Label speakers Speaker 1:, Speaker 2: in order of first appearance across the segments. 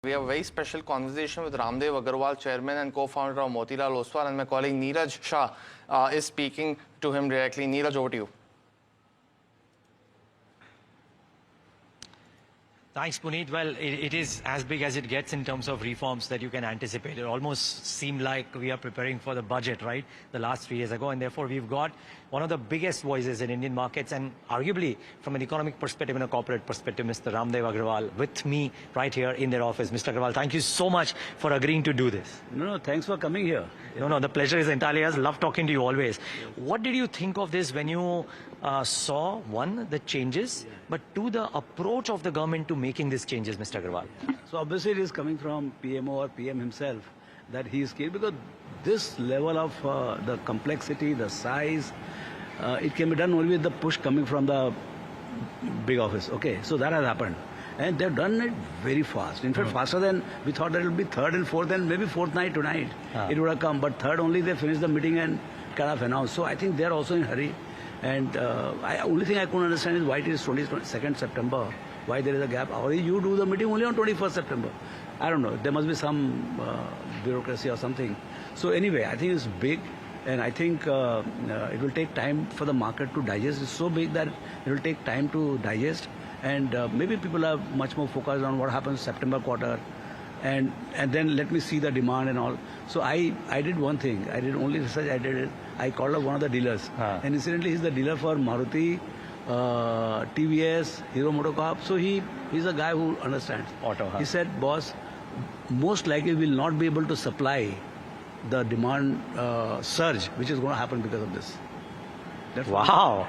Speaker 1: We have a very special conversation with Raamdeo Agrawal, chairman and co-founder of Motilal Oswal, and my colleague Neeraj Shah is speaking to him directly. Neeraj, over to you.
Speaker 2: Thanks, Puneet. Well, it is as big as it gets in terms of reforms that you can anticipate. It almost seemed like we are preparing for the budget, right, the last 3 years ago, and therefore we've got one of the biggest voices in Indian markets, and arguably from an economic perspective and a corporate perspective, Mr. Raamdeo Agrawal, with me right here in their office. Mr. Agrawal, thank you so much for agreeing to do this.
Speaker 3: No, thanks for coming here.
Speaker 2: No, the pleasure is entirely ours. Love talking to you always. What did you think of this when you saw, one, the changes, but two, the approach of the government to making these changes, Mr. Agrawal?
Speaker 3: So obviously it is coming from PMO or PM himself that he is keen, because this level of the complexity, the size, it can be done only with the push coming from the big office. Okay, so that has happened. And they've done it very fast. In fact, faster than we thought. That it would be third and fourth and maybe fourth night tonight. It would have come. But third only they finished the meeting and kind of announced. So I think they're also in a hurry. And only thing I couldn't understand is why it is 22nd September. Why there is a gap. Or you do the meeting only on 21st September. I don't know. There must be some bureaucracy or something. So anyway, I think it's big. And I think it will take time for the market to digest. It's so big that it will take time to digest. And maybe people are much more focused on what happens September quarter. And then let me see the demand and all. So I did one thing. I did only research. I called up one of the dealers. And incidentally, he's the dealer for Maruti, TVS, Hero Motocorp. So he's a guy who understands.
Speaker 2: Auto.
Speaker 3: He said, boss, most likely will not be able to supply the demand surge, which is going to happen because of this.
Speaker 2: That's wow.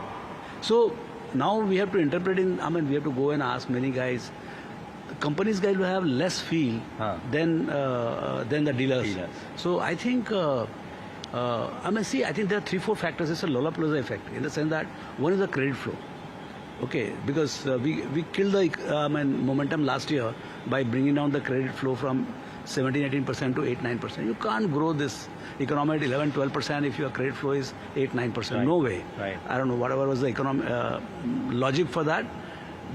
Speaker 3: So now we have to interpret we have to go and ask many guys. The companies guys will have less feel than the dealers. So I think, I think there are 3-4 factors. It's a Lollapalooza effect in the sense that one is the credit flow. Okay, because we killed the momentum last year by bringing down the credit flow from 17-18% to 8-9%. You can't grow this economy at 11-12% if your credit flow is 8-9%. Right. No way.
Speaker 2: Right.
Speaker 3: I don't know, whatever was the economic logic for that,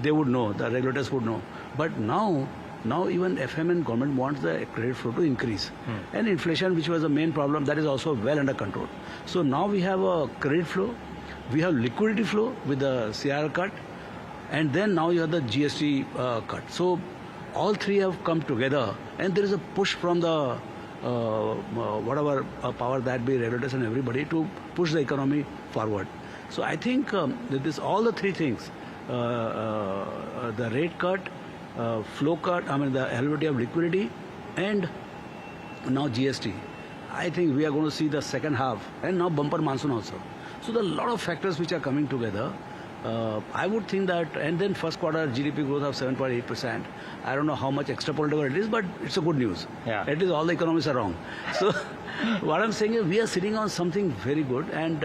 Speaker 3: they would know, the regulators would know. But now even FM and government wants the credit flow to increase. And inflation, which was the main problem, that is also well under control. So now we have a credit flow, we have liquidity flow with the CR cut, and then now you have the GST cut. So all three have come together, and there is a push from the whatever power that be, regulators and everybody, to push the economy forward. So I think that all the three things, the rate cut, flow cut, the availability of liquidity, and now GST. I think we are going to see the second half, and now bumper monsoon also. So there are a lot of factors which are coming together. I would think that, and then first quarter GDP growth of 7.8%. I don't know how much extrapolatable it is, but it's a good news.
Speaker 2: Yeah.
Speaker 3: At least all the economists are wrong. So what I'm saying is we are sitting on something very good, and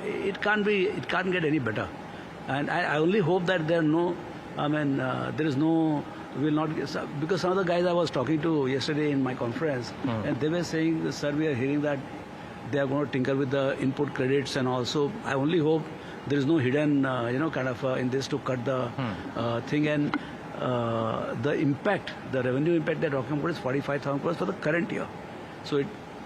Speaker 3: it can't get any better. And I only hope that there are no, there is no, will not get, because some of the guys I was talking to yesterday in my conference, and they were saying, sir, we are hearing that they are going to tinker with the input credits and also. I only hope there is no hidden, in this to cut the thing. And the impact, the revenue impact they're talking about is 45,000 crores for the current year. So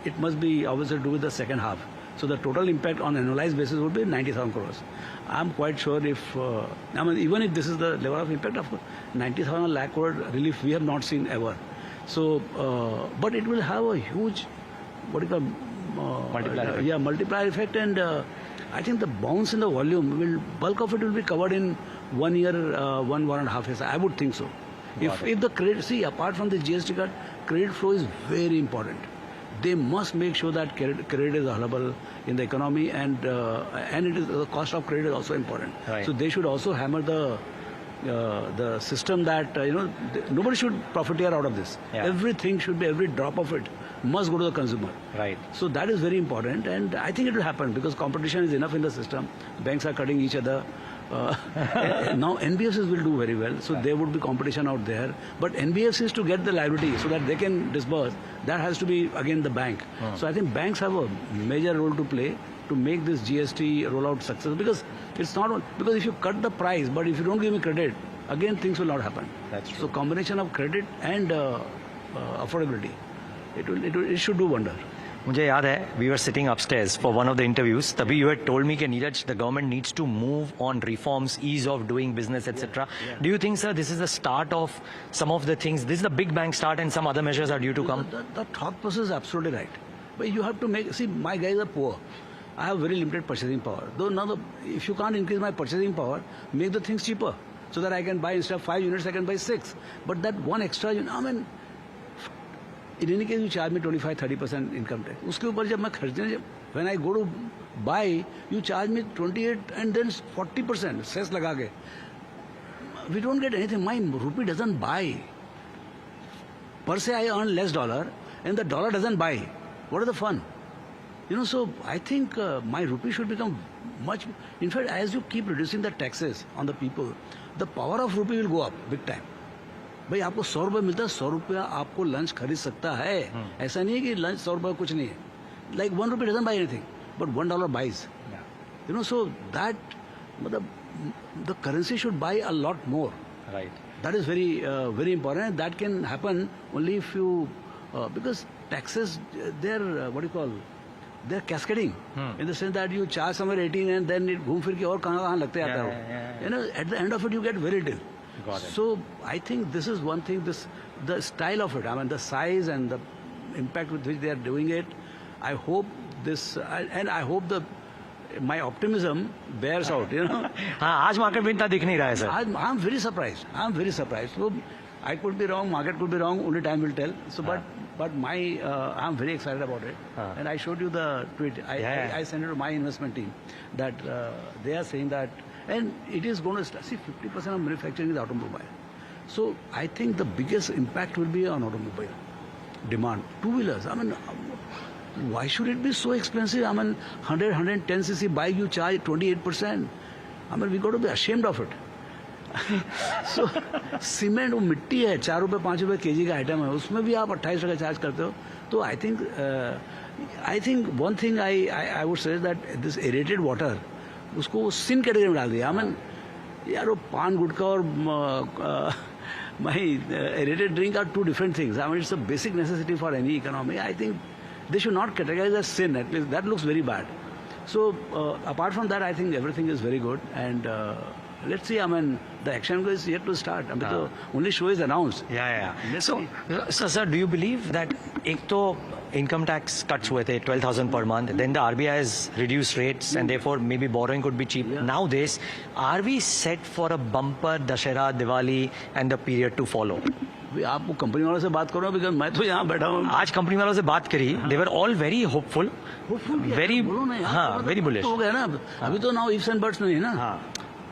Speaker 3: it must be obviously to do with the second half. So the total impact on annualized basis would be 90,000 crores. I'm quite sure if, even if this is the level of impact, of course, 90,000 lakh crore relief we have not seen ever. So, but it will have a huge, multiplier effect, and I think the bounce in the volume bulk of it will be covered in 1 year, 1.5 years. I would think so. If the credit, apart from the GST cut, credit flow is very important. They must make sure that credit is available in the economy, and it is, the cost of credit is also important.
Speaker 2: Right.
Speaker 3: So they should also hammer the system that nobody should profiteer out of this.
Speaker 2: Yeah.
Speaker 3: Everything should be, every drop of it must go to the consumer.
Speaker 2: Right.
Speaker 3: So that is very important, and I think it will happen because competition is enough in the system. Banks are cutting each other. Now NBFCs will do very well, so there would be competition out there. But NBFCs, to get the liability so that they can disburse, that has to be again the bank. So I think banks have a major role to play to make this GST rollout successful, because it's not, because if you cut the price, but if you don't give me credit, again things will not happen.
Speaker 2: That's true.
Speaker 3: So combination of credit and affordability, it should do wonder.
Speaker 2: मुझे याद है we were sitting upstairs for one of the interviews. तभी you had told me कि Neeraj, the government needs to move on reforms, ease of doing business, etc. Do you think, sir, this is the start of some of the things? This is the big bang start, and some other measures are due to come.
Speaker 3: The thought process is absolutely right. But you have to make. See, my guys are poor. I have very limited purchasing power. Though now, if you can't increase my purchasing power, make the things cheaper so that I can buy instead of 5 units, I can buy 6. But that one extra unit, I mean. In any case, you charge me 25-30% income tax. उसके ऊपर जब मैं खर्चने, when I go to buy, you charge me 28 and then 40% cess लगा के. We don't get anything. My rupee doesn't buy. Per se, I earn less dollar, and the dollar doesn't buy. What is the fun? You know, so I think my rupee should become much. In fact, as you keep reducing the taxes on the people, the power of rupee will go up big time. भाई आपको 100 रुपये मिलता है, 100 रुपया आपको lunch खरीद सकता है. ऐसा नहीं है कि लंच 100 रुपये कुछ नहीं है. Like 1 rupee doesn't buy anything, but $1 buys. You know, so that the currency should buy a lot more.
Speaker 2: Right.
Speaker 3: That is very very important, and that can happen only if you because taxes they're what do you call? They're cascading in the sense that you charge somewhere 18 and then it घूम फिर के और कहाँ लगते आता है. You know, at the end of it you get very little.
Speaker 2: Got it.
Speaker 3: So I think this is one thing. The style of it. I mean, the size and the impact with which they are doing it. I hope this, and I hope my optimism bears out. You know.
Speaker 2: हाँ, आज market में इतना दिख नहीं रहा है, sir.
Speaker 3: I'm very surprised. I'm very surprised. So I could be wrong. Market could be wrong. Only time will tell. So, but my I'm very excited about it. And I showed you the tweet. I sent it to my investment team that they are saying that. And it is going to start. See, 50% of manufacturing is automobile. So I think the biggest impact will be on automobile demand. Two-wheelers. I mean, why should it be so expensive? I mean, 100, 110cc bike you charge 28%. I mean, we got to be ashamed of it. So, cement वो मिट्टी है, 4 रुपए 5 रुपए KG का item है, उसमें भी आप 28 टका चार्ज करते हो. तो I think one thing I would say is that this aerated water उसको सिन कैटेगरी में डाल दिया. I mean, यार वो पान गुटखा और my aerated drink are two different things. I mean, it's a basic necessity for any economy. I think they should not categorize as sin. At least that looks very bad. So apart from that, I think everything is very good. And let's see. I mean, the action is yet to start. I mean, the only show is announced.
Speaker 2: Yeah. So, sir, do you believe that एक तो income tax cuts हुए थे 12,000 per month, then the RBI has reduced rates and therefore maybe borrowing could be cheap. Nowadays, are we set for a bumper Dashera, Diwali and the period to follow?
Speaker 3: आप company वालों से बात करो, because मैं तो यहाँ बैठा हूँ.
Speaker 2: आज कंपनी वालों से बात करी, they were all very hopeful, very very bullish.
Speaker 3: हो गया ना, अभी तो now ifs and buts नहीं है ना.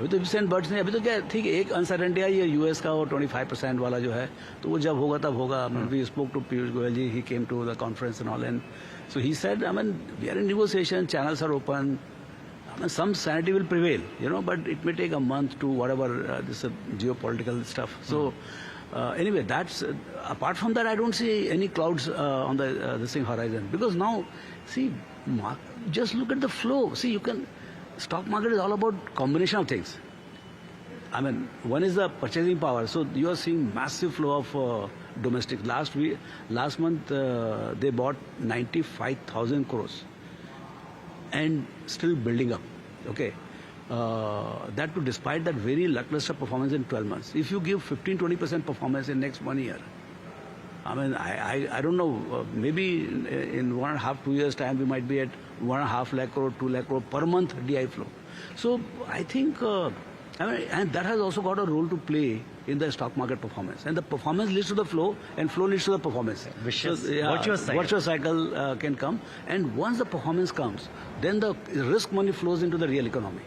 Speaker 3: अभी तो ifs and buts नहीं, अभी तो क्या ठीक है, एक अनसर्टेनिटी है ये यूएस का, वो 25% वाला जो है, तो वो जब होगा तब होगा. We spoke to Piyush Goyal ji, he came to the conference and all, and so he said, I mean, we are in negotiation, channels are open. I mean, some sanity will prevail, you know, but it may take a month to whatever this geopolitical stuff. So anyway, that's apart from that, I don't see any clouds on the this thing horizon, because now, see, just look at the flow. See, you can. Stock market is all about combination of things. I mean, one is the purchasing power. So you are seeing massive flow of domestic. Last month, they bought 95,000 crores and still building up. Okay, that too, despite that very lackluster performance in 12 months. If you give 15-20% performance in next 1 year, I mean, I don't know, maybe in 1.5, 2 years time we might be at 1.5 lakh crore, 2 lakh crore per month DI flow. So I think, I mean, and that has also got a role to play in the stock market performance. And the performance leads to the flow, and flow leads to the performance.
Speaker 2: Vicious,
Speaker 3: virtuous cycle can come. And once the performance comes, then the risk money flows into the real economy.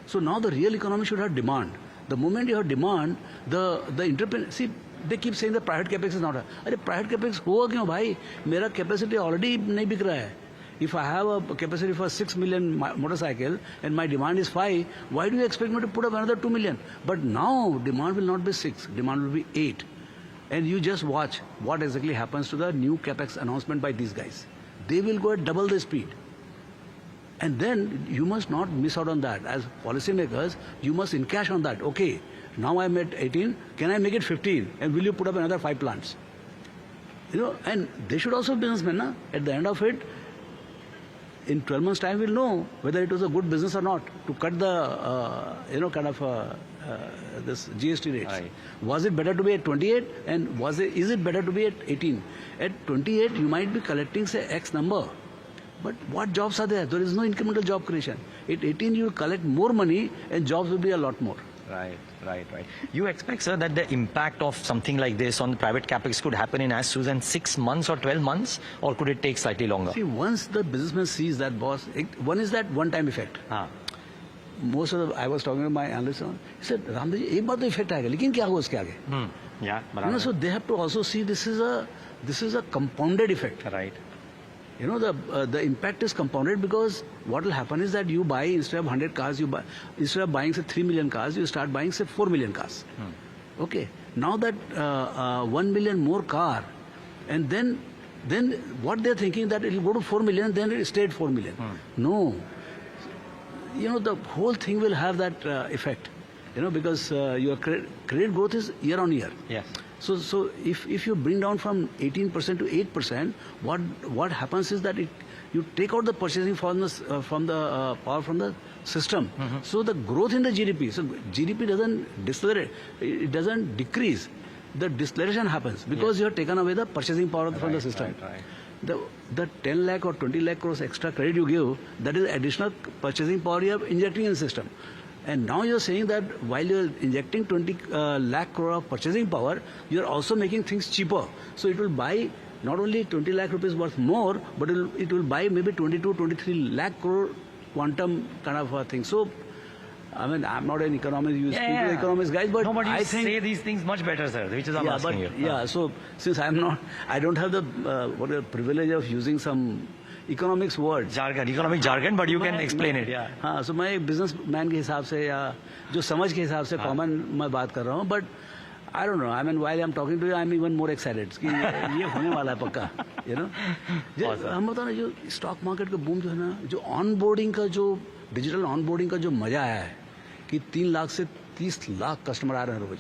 Speaker 3: So now the real economy should have demand. The moment you have demand, the entrepreneur, see, they keep saying that private capex is not a. अरे private capex होगा क्यों भाई? मेरा capacity already नहीं बिक रहा है. If I have a capacity for 6 million motorcycle and my demand is 5, why do you expect me to put up another 2 million? But now demand will not be 6, demand will be 8. And you just watch what exactly happens to the new capex announcement by these guys. They will go at double the speed. And then you must not miss out on that. As policymakers, you must encash on that. Okay, Now I'm at 18. Can I make it 15? And will you put up another 5 plants? You know, and they should also be businessmen. Na? At the end of it, in 12 months' time, we'll know whether it was a good business or not to cut the, this GST rates.
Speaker 2: Right.
Speaker 3: Was it better to be at 28 and is it better to be at 18? At 28, you might be collecting, say, X number. But what jobs are there? There is no incremental job creation. At 18, you will collect more money and jobs will be a lot more.
Speaker 2: Right. You expect, sir, that the impact of something like this on the private capex could happen in as soon as 6 months or 12 months, or could it take slightly longer?
Speaker 3: See, once the businessman sees that, boss, one is that one-time effect. Most of I was talking to my analyst, he said, Raamdeo ji, एक बार तो effect आएगा, लेकिन क्या होगा उसके आगे?
Speaker 2: Yeah,
Speaker 3: you know, so they have to also see this is a compounded effect.
Speaker 2: Right.
Speaker 3: You know, the impact is compounded because what will happen is that you buy, instead of 100 cars, instead of buying, say, 3 million cars, you start buying, say, 4 million cars. Okay. Now that 1 million more car, and then what they're thinking that it will go to 4 million, then it stayed 4 million. No. You know, the whole thing will have that effect. You know, because your credit growth is year on year.
Speaker 2: Yes.
Speaker 3: So if you bring down from 18% to 8%, what happens is that you take out the purchasing from the power from the system. So the growth in the GDP, so GDP doesn't decelerate, it doesn't decrease. The deceleration happens because you have taken away the purchasing power from the system. Right. The 10 lakh or 20 lakh crores extra credit you give, that is additional purchasing power you are injecting in the system. And now you're saying that while you're injecting 20 lakh crore of purchasing power, you're also making things cheaper. So it will buy not only 20 lakh rupees worth more, but it will buy maybe 22, 23 lakh crore quantum kind of a thing. So, I mean, I'm not an economist, you speak to the economist guys, but
Speaker 2: no, but you
Speaker 3: I think...
Speaker 2: say these things much better, sir, which is I'm asking you.
Speaker 3: Yeah, so since I don't have the privilege of using some economics words.
Speaker 2: Economic jargon, but you can explain it. Yeah.
Speaker 3: हाँ, so मैं एक businessman के हिसाब से या जो समझ के हिसाब से common मैं बात कर रहा हूँ, but I don't know. I mean, while I'm talking to you, I'm even more excited कि ये होने वाला है पक्का, you know. हम बता रहे जो stock market का boom जो है ना, जो onboarding का जो digital onboarding का जो मजा आया है कि 3 लाख से 30 लाख कस्टमर आ रहे हैं रोज,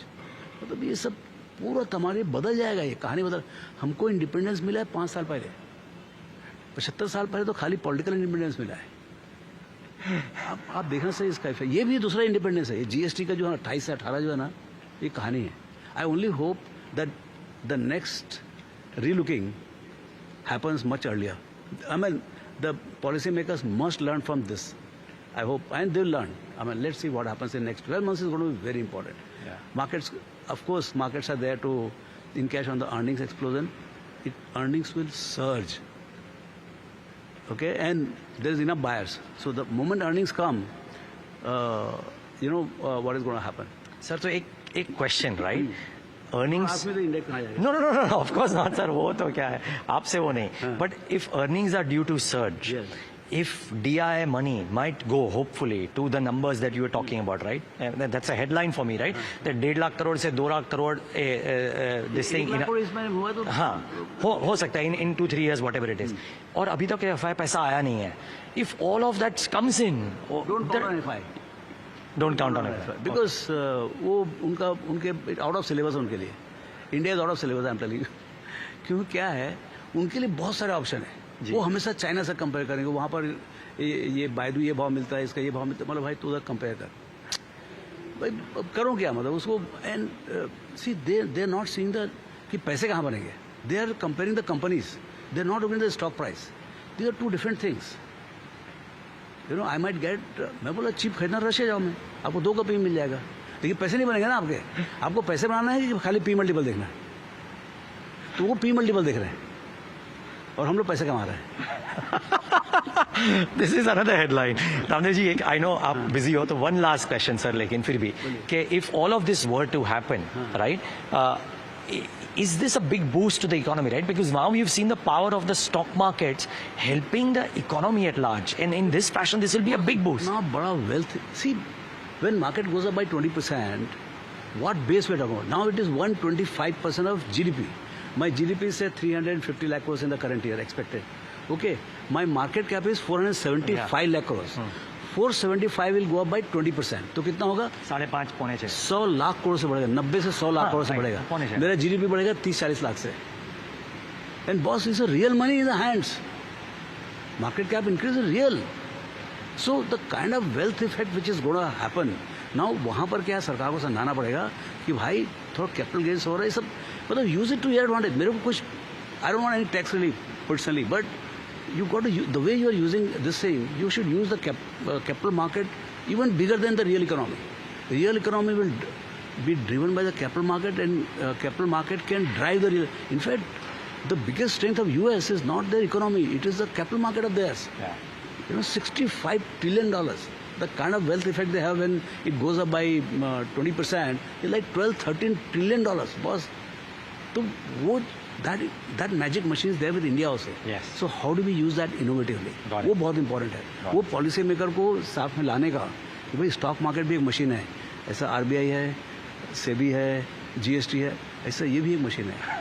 Speaker 3: मतलब ये सब पूरा तुम्हारे बदल जाएगा, ये कहानी बदल. हमको इंडिपेंडेंस मिला है 5 साल पहले, 75 साल पहले तो खाली पॉलिटिकल इंडिपेंडेंस मिला है. आप देखना सही इसका इफेक्ट. ये भी दूसरा इंडिपेंडेंस है. ये जीएसटी का जो है 28 से 18 जो है ना, ये कहानी है. I only hope that the next relooking happens much earlier. I mean the policy makers must learn from this. I hope, and they'll learn. I mean, let's see what happens in the next 12 months is going to be very important. Yeah. Markets, of course, markets are there to encash on the earnings explosion. Earnings will surge. Okay, and there's enough buyers. So the moment earnings come, you know what is going to happen.
Speaker 2: Sir, so एक question, right? Earnings.
Speaker 3: Ask me the index कहाँ जाएगा?
Speaker 2: No, of course not, sir. वो तो क्या है? आपसे वो नहीं. But if earnings are due to surge. Yes. If DI money might go, hopefully, to the numbers that you were talking about, right? That's a headline for me, right? That 1.5 lakh crore से 2 lakh crore this thing. हाँ, हो सकता है in 2-3 years, whatever it is. और अभी तक FI पैसा आया नहीं है. If all of that comes in,
Speaker 3: don't count on FI.
Speaker 2: Don't count on FI.
Speaker 3: Because वो उनके out of syllabus उनके लिए. India is out of syllabus, I'm telling you. क्योंकि क्या है, उनके लिए बहुत सारे ऑप्शन है. वो हमेशा चाइना से कंपेयर करेंगे. वहाँ पर ये बायदू ये भाव मिलता है, इसका ये भाव मिलता है. मतलब भाई तू उधर कंपेयर कर, भाई करो क्या, मतलब उसको. And see they are not seeing the कि पैसे कहाँ बनेंगे. They are comparing the companies. They are not looking the stock price. These are 2 different things. You know, I might get, मैं बोला चीप खरीदना रशिया जाओ, मैं आपको 2 का पी मिल जाएगा, लेकिन पैसे नहीं बनेंगे ना आपके. आपको पैसे बनाना है कि खाली पी मल्टीपल देखना है. तो वो पी मल्टीपल देख रहे हैं और हम लोग पैसे कमा रहे हैं.
Speaker 2: This is another headline. Ramdev ji, I know आप busy हो, तो one last question sir, लेकिन फिर भी कि if all of this were to happen, right? Is this a big boost to the economy, right? Because now we've seen the power of the stock markets helping the economy at large, and in this fashion, this will be a big boost.
Speaker 3: Now, bada wealth. See, when market goes up by 20%, what base we're talking about? Now it is 125% of GDP. My GDP is say 350 lakh crores in the current year expected. Okay, my market cap is 475 lakh crores. 475 will go up by 20%. तो कितना होगा?
Speaker 2: 5.5 पौने 6
Speaker 3: 100 लाख करोड़ से बढ़ेगा, 90 से 100 लाख करोड़ से बढ़ेगा.
Speaker 2: पौने 6.
Speaker 3: मेरा GDP बढ़ेगा 30-40 लाख से. And boss, is a real money in the hands. Market cap increase is real. So the kind of wealth effect which is going to happen, now वहाँ पर क्या है, सरकार को समझाना पड़ेगा कि भाई थोड़ा कैपिटल गेन्स हो रहा है, सब मतलब use it to your advantage. मेरे को कुछ, I don't want any tax relief personally, but you got to the way you are using this thing, you should use the capital market even bigger than the real economy. The real economy will be driven by the capital market, and capital market can drive the real. In fact, the biggest strength of US is not their economy, it is the capital market of theirs.
Speaker 2: Yeah.
Speaker 3: You know, $65 trillion. The kind of wealth effect they have when it goes up by 20% is like $12-13 trillion, boss. So that magic machine is there with India also.
Speaker 2: Yes.
Speaker 3: So how do we use that innovatively?
Speaker 2: Got it.
Speaker 3: वो बहुत important है. वो policy maker को साथ में लाने का कि भाई स्टॉक मार्केट भी एक मशीन है, ऐसा RBI है, सेबी है, GST है, ऐसा ये भी एक मशीन है.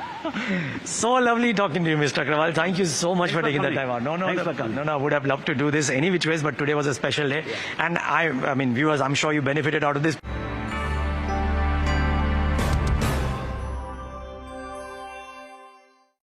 Speaker 2: So lovely talking to you, Mr. Agrawal. Thank you so much for taking the time out.
Speaker 3: Thanks for coming.
Speaker 2: No, I would have loved to do this any which ways, but today was a special day. And I mean, viewers, I'm sure you benefited out of this.